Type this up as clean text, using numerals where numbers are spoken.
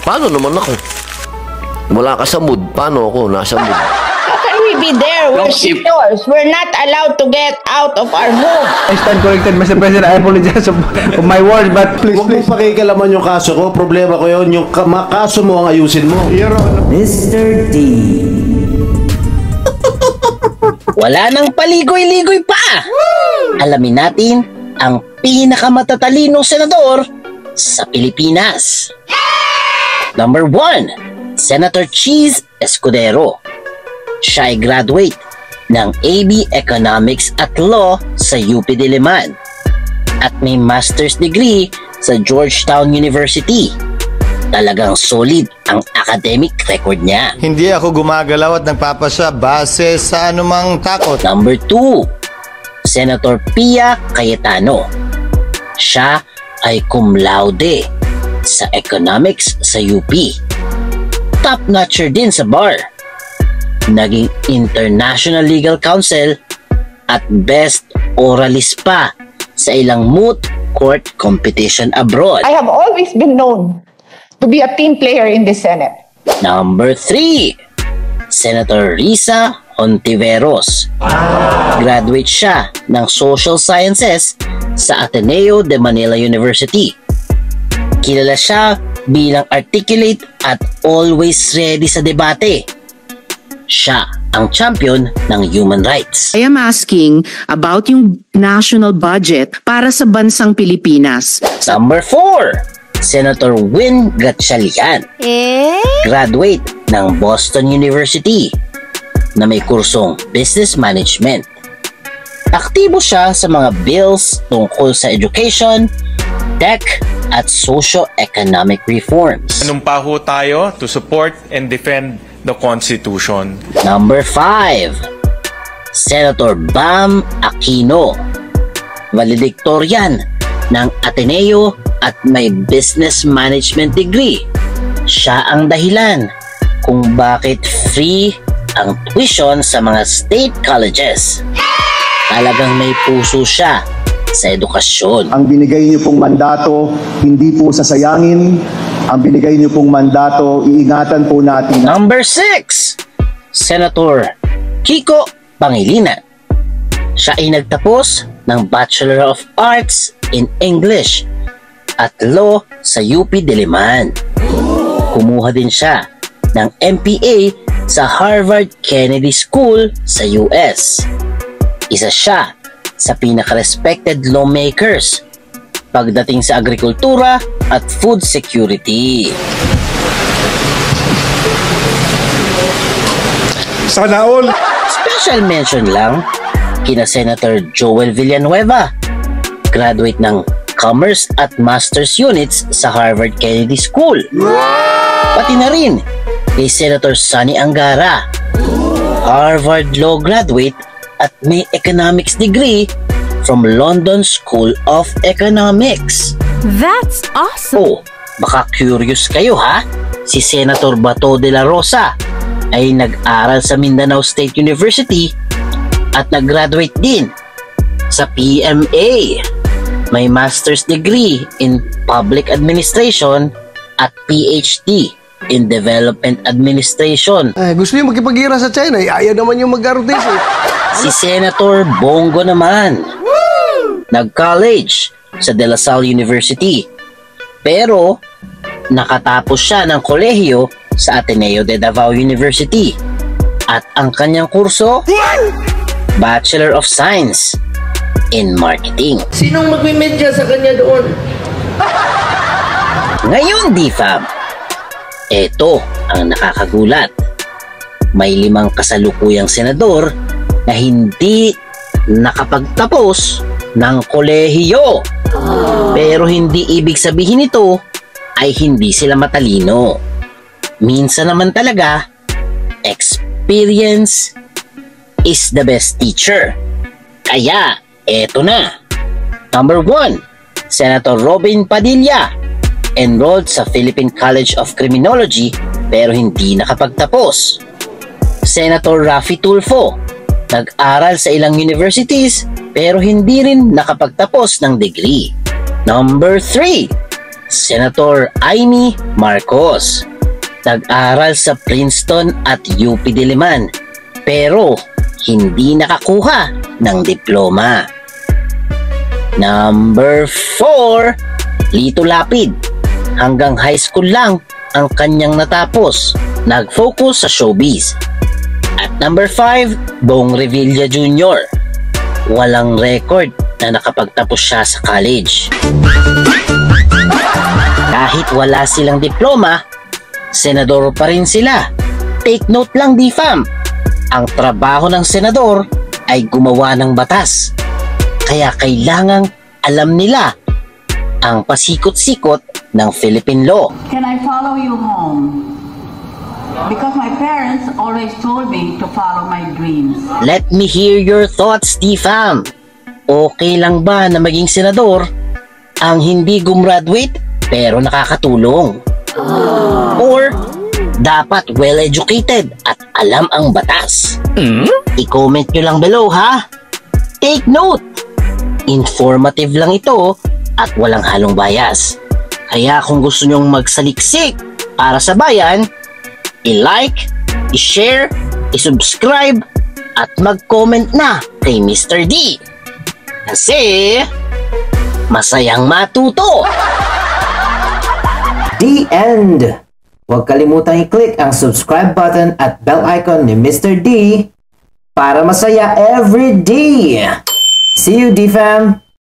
Paano naman ako? Wala ka sa mood. Paano ako nasa mood? How can we be there? We're seniors. We're not allowed to get out of our mood. I stand corrected, Mr. President. I apologize of my words, but please, Huwag mong pakikalaman yung kaso ko. Problema ko yun. Yung kaso mo ang ayusin mo. Mr. D. Wala nang paligoy-ligoy pa! Alamin natin ang pinakamatatalino senador sa Pilipinas. Number 1, Senator Cheese Escudero. Siya ay graduate ng AB Economics at Law sa UP Diliman at may master's degree sa Georgetown University. Talagang solid ang academic record niya. Hindi ako gumagalaw at nagpapasya base sa anumang takot. Number 2, Senator Pia Cayetano. Siya ay cum laude sa economics sa UP. Top-notcher din sa bar. Naging International Legal Counsel at best oralist pa sa ilang moot court competition abroad. I have always been known to be a team player in the Senate. Number 3, Senator Risa Hontiveros. Graduate siya ng Social Sciences sa Ateneo de Manila University. Kilala siya bilang articulate at always ready sa debate. Siya ang champion ng human rights. I am asking about yung national budget para sa bansang Pilipinas. Number 4, Senator Win Gatchalian. Graduate ng Boston University na may kursong Business Management. Aktibo siya sa mga bills tungkol sa education, tech, at socio-economic reforms. Anong pa ho tayo to support and defend the Constitution? Number 5, Senator Bam Aquino. Valedictorian ng Ateneo at may business management degree. Siya ang dahilan kung bakit free ang tuition sa mga state colleges. Talagang may puso siya sa edukasyon. ang binigay niyo pong mandato, hindi po sasayangin. Ang binigay niyo pong mandato, iingatan po natin. Number 6, Senator Kiko Pangilinan. Siya ay nagtapos ng Bachelor of Arts in English at Law sa UP Diliman. Kumuha din siya ng MPA sa Harvard Kennedy School sa US. Isa siya sa pinaka-respected lawmakers pagdating sa agrikultura at food security. Sana all! Special mention lang kina Senator Joel Villanueva, graduate ng Commerce at Master's Units sa Harvard Kennedy School. Pati na rin kay Senator Sonny Angara, Harvard Law graduate at may economics degree from London School of Economics. That's awesome! Oh, baka curious kayo ha? Si Senator Bato de la Rosa ay nag-aral sa Mindanao State University at nag-graduate din sa PMA. May master's degree in Public Administration at PhD in Development Administration. Gusto niyo makipag-ira sa China, ayaw naman yung mag-artes eh. Si Senator Bongo naman, nag-college sa De La Salle University. Pero, nakatapos siya ng kolehiyo sa Ateneo de Davao University. At ang kanyang kurso, Bachelor of Science in Marketing. Sinong magmimedya sa kanya doon? Ngayon, DFAM, eto ang nakakagulat. May 5 kasalukuyang senador na hindi nakapagtapos ng kolehiyo. Pero hindi ibig sabihin nito ay hindi sila matalino. Minsan naman talaga, experience is the best teacher. Kaya, eto na. Number 1, Senator Robin Padilla. Enrolled sa Philippine College of Criminology pero hindi nakapagtapos. Senator Raffy Tulfo. Nag-aral sa ilang universities pero hindi rin nakapagtapos ng degree. Number 3, Senator Amy Marcos. Nag-aral sa Princeton at UP Diliman pero hindi nakakuha ng diploma. Number 4, Lito Lapid. Hanggang high school lang ang kanyang natapos. Nag-focus sa showbiz. At number 5, Bong Revilla Jr. Walang record na nakapagtapos siya sa college. Kahit wala silang diploma, senador pa rin sila. Take note lang, DFAM. Ang trabaho ng senador ay gumawa ng batas. Kaya kailangang alam nila ang pasikot-sikot ng Philippine law. Can I follow you home? Because my parents always told me to follow my dreams. Let me hear your thoughts, DFAM. Okay lang ba na maging senador ang hindi gumraduate pero nakakatulong? Or dapat well-educated at alam ang batas? I-comment nyo lang below, ha? Take note! Informative lang ito at walang halong bias. Kaya kung gusto nyong magsaliksik para sa bayan, i-like, i-share, i-subscribe, at mag-comment na kay Mr. D. Kasi masayang matuto! The end! Huwag kalimutang i-click ang subscribe button at bell icon ni Mr. D para masaya every day! See you, DFAM!